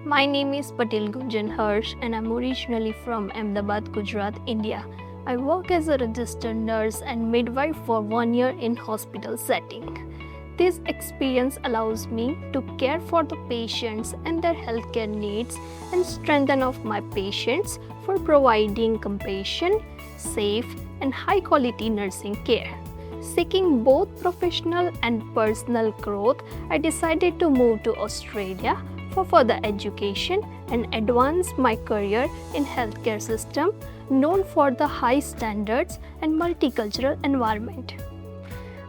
My name is Patel Gunjan Harsh and I'm originally from Ahmedabad, Gujarat, India. I work as a registered nurse and midwife for 1 year in hospital setting. This experience allows me to care for the patients and their healthcare needs and strengthen of my patients for providing compassion, safe and high quality nursing care. Seeking both professional and personal growth, I decided to move to Australia for further education and advance my career in healthcare system known for the high standards and multicultural environment.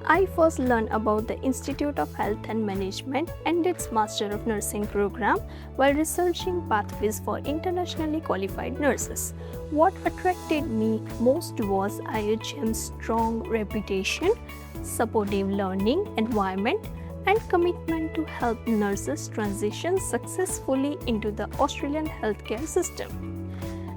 I first learned about the Institute of Health and Management and its Master of Nursing program while researching pathways for internationally qualified nurses. What attracted me most was IHM's strong reputation, supportive learning environment, and commitment to help nurses transition successfully into the Australian healthcare system.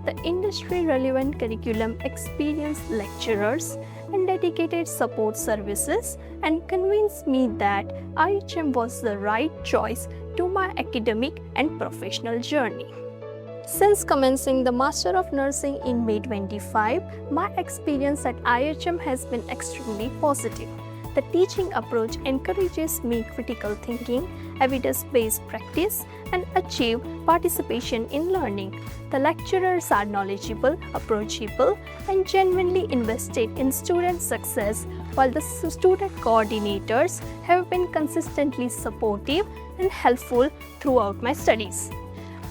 The industry-relevant curriculum, experienced lecturers, and dedicated support services and convinced me that IHM was the right choice to my academic and professional journey. Since commencing the Master of Nursing in May 25, my experience at IHM has been extremely positive. The teaching approach encourages me critical thinking, evidence-based practice, and achieve participation in learning. The lecturers are knowledgeable, approachable, and genuinely invested in student success, while the student coordinators have been consistently supportive and helpful throughout my studies.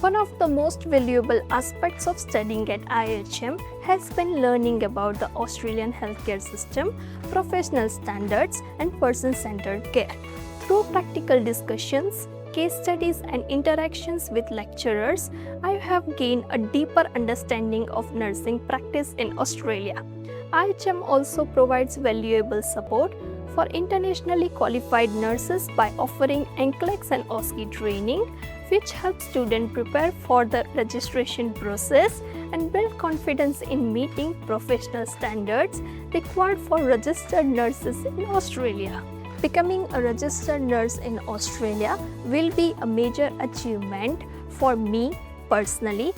One of the most valuable aspects of studying at IHM has been learning about the Australian healthcare system, professional standards, and person-centered care. Through practical discussions, case studies, and interactions with lecturers, I have gained a deeper understanding of nursing practice in Australia. IHM also provides valuable support for internationally qualified nurses by offering NCLEX and OSCE training, which helps students prepare for the registration process and build confidence in meeting professional standards required for registered nurses in Australia. Becoming a registered nurse in Australia will be a major achievement for me personally